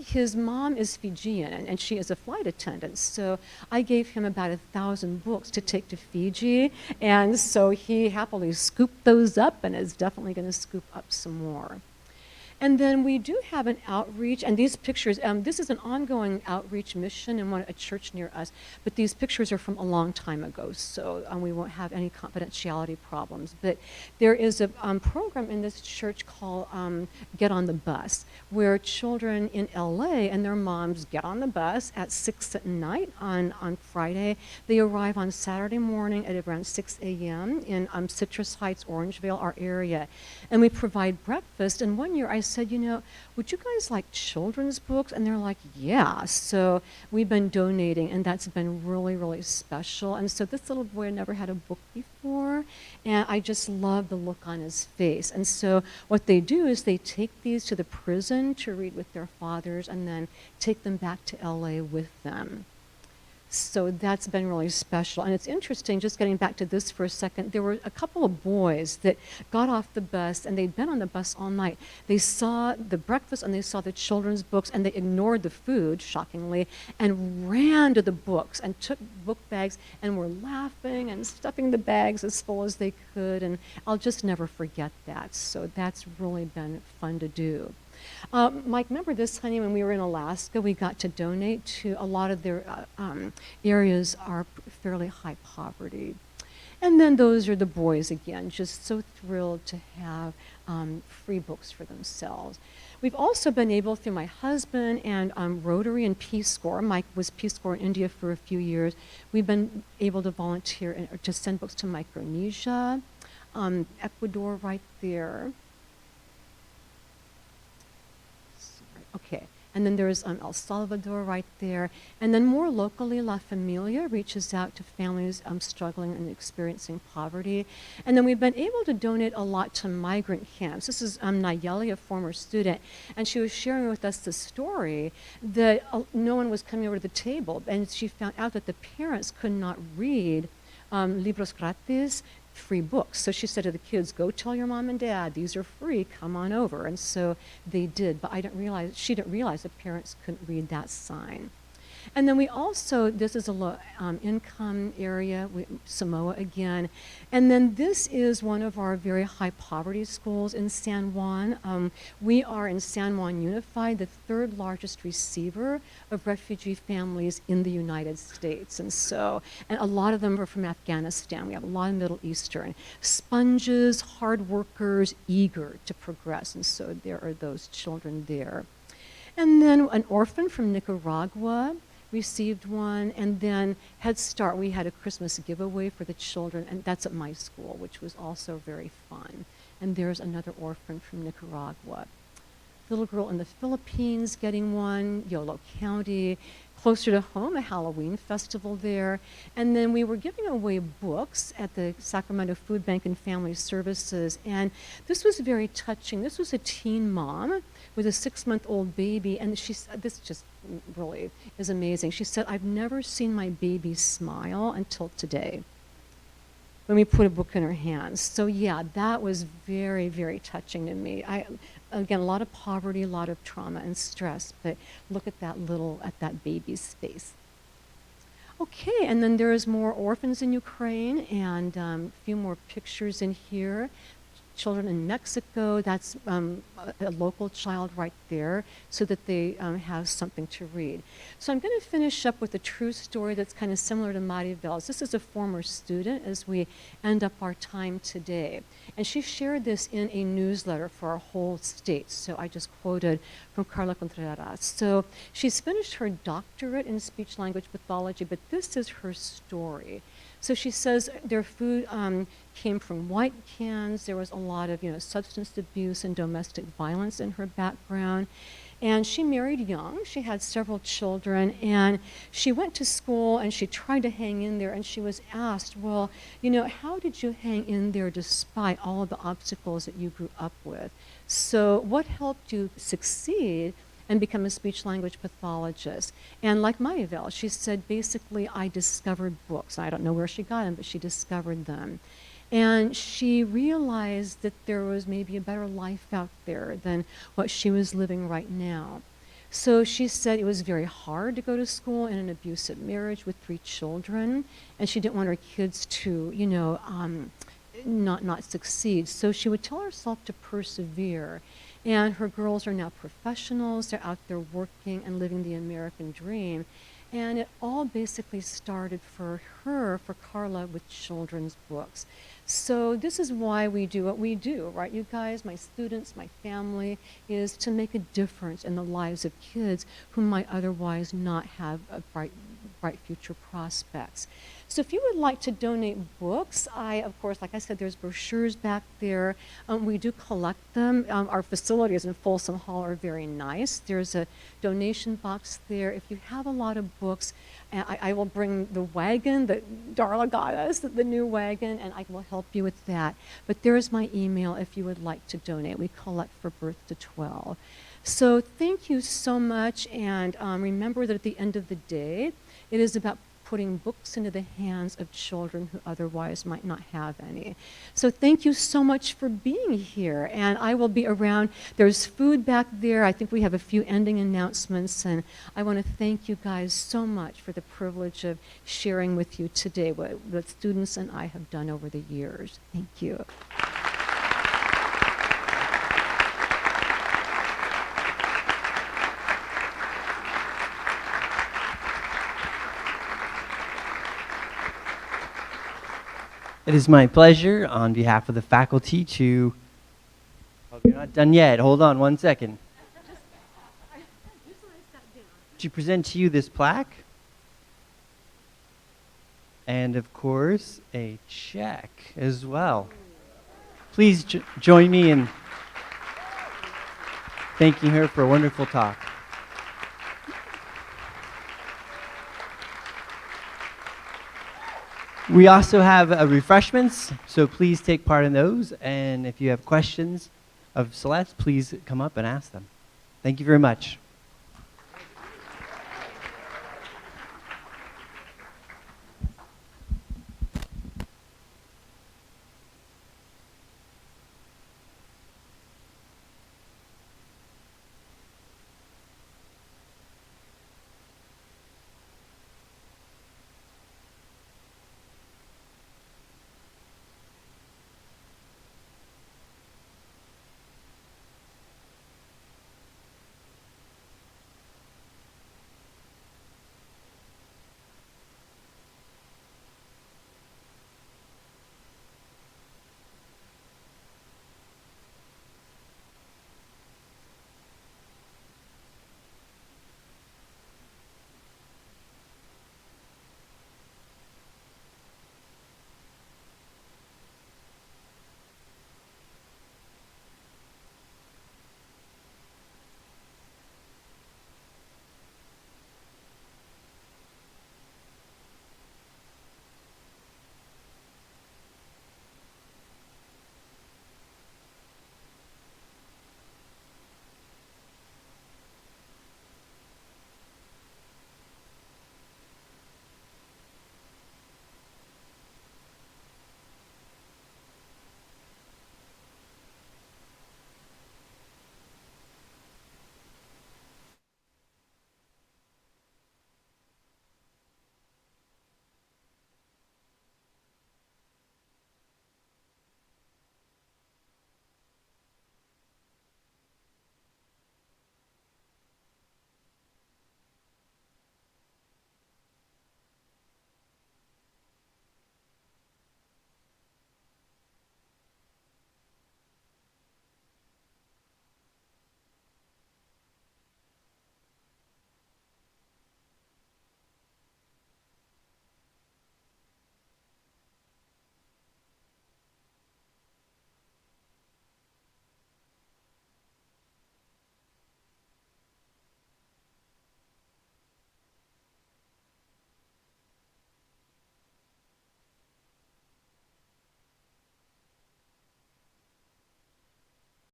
His mom is Fijian, and she is a flight attendant. So I gave him about 1,000 books to take to Fiji. And so he happily scooped those up and is definitely going to scoop up some more. And then we do have an outreach, and these pictures, this is an ongoing outreach mission in a church near us, but these pictures are from a long time ago, so we won't have any confidentiality problems. But there is a program in this church called Get on the Bus, where children in LA and their moms get on the bus at 6 at night on Friday. They arrive on Saturday morning at around 6 a.m. in Citrus Heights, Orangevale, our area. And we provide breakfast. And one year I said, would you guys like children's books? And they're like, yeah. So we've been donating, and that's been really, really special. And so this little boy never had a book before, and I just love the look on his face. And so what they do is they take these to the prison to read with their fathers and then take them back to LA with them. So that's been really special. And it's interesting, just getting back to this for a second, there were a couple of boys that got off the bus, and they'd been on the bus all night. They saw the breakfast and they saw the children's books, and they ignored the food, shockingly, and ran to the books and took book bags and were laughing and stuffing the bags as full as they could. And I'll just never forget that. So that's really been fun to do. Mike, remember this, honey, when we were in Alaska, we got to donate to a lot of their areas are fairly high poverty. And then those are the boys again, just so thrilled to have free books for themselves. We've also been able, through my husband and Rotary and Peace Corps, Mike was Peace Corps in India for a few years, we've been able to volunteer and to send books to Micronesia, Ecuador right there. Okay, and then there's El Salvador right there. And then more locally, La Familia reaches out to families struggling and experiencing poverty. And then we've been able to donate a lot to migrant camps. This is Nayeli, a former student, and she was sharing with us the story that no one was coming over to the table, and she found out that the parents could not read libros gratis, free books. So she said to the kids, go tell your mom and dad, these are free, come on over. And so they did, but she didn't realize the parents couldn't read that sign. And then we also, this is a low income area, Samoa again. And then this is one of our very high poverty schools in San Juan. We are in San Juan Unified, the third largest receiver of refugee families in the United States. And a lot of them are from Afghanistan. We have a lot of Middle Eastern. Sponges, hard workers, eager to progress. And so there are those children there. And then an orphan from Nicaragua received one, and then Head Start, we had a Christmas giveaway for the children, and that's at my school, which was also very fun. And there's another orphan from Nicaragua. Little girl in the Philippines getting one, Yolo County. Closer to home, a Halloween festival there. And then we were giving away books at the Sacramento Food Bank and Family Services, and this was very touching. This was a teen mom with a 6-month-old baby, and this just really is amazing. She said, I've never seen my baby smile until today, when we put a book in her hands. So yeah, that was very, very touching to me. Again, a lot of poverty, a lot of trauma and stress, but look at that baby's face. Okay, and then there's more orphans in Ukraine, and a few more pictures in here. Children in Mexico, that's a local child right there, so that they have something to read. So I'm going to finish up with a true story that's kind of similar to Maribel's. This is a former student as we end up our time today. And she shared this in a newsletter for our whole state, so I just quoted from Carla Contreras. So she's finished her doctorate in speech-language pathology, but this is her story. So she says their food came from white cans. There was a lot of, substance abuse and domestic violence in her background. And she married young. She had several children, and she went to school and she tried to hang in there, and she was asked, well, how did you hang in there despite all of the obstacles that you grew up with? So what helped you succeed and become a speech-language pathologist? And like Maribel, she said, basically, I discovered books. I don't know where she got them, but she discovered them. And she realized that there was maybe a better life out there than what she was living right now. So she said it was very hard to go to school in an abusive marriage with 3 children, and she didn't want her kids to, not succeed. So she would tell herself to persevere. And her girls are now professionals. They're out there working and living the American dream. And it all basically started for her, for Carla, with children's books. So this is why we do what we do, right, you guys? My students, my family, is to make a difference in the lives of kids who might otherwise not have a bright future prospects. So if you would like to donate books, of course, like I said, there's brochures back there. We do collect them. Our facilities in Folsom Hall are very nice. There's a donation box there. If you have a lot of books, I will bring the wagon that Darla got us, the new wagon, and I will help you with that. But there's my email if you would like to donate. We collect for birth to 12. So thank you so much, and remember that at the end of the day, it is about putting books into the hands of children who otherwise might not have any. So thank you so much for being here, and I will be around. There's food back there. I think we have a few ending announcements, and I want to thank you guys so much for the privilege of sharing with you today what students and I have done over the years. Thank you. It is my pleasure, on behalf of the faculty, to... Oh, you're not done yet. Hold on one second. To present to you this plaque. And, of course, a check as well. Please join me in thanking her for a wonderful talk. We also have refreshments, so please take part in those. And if you have questions of Celeste, please come up and ask them. Thank you very much.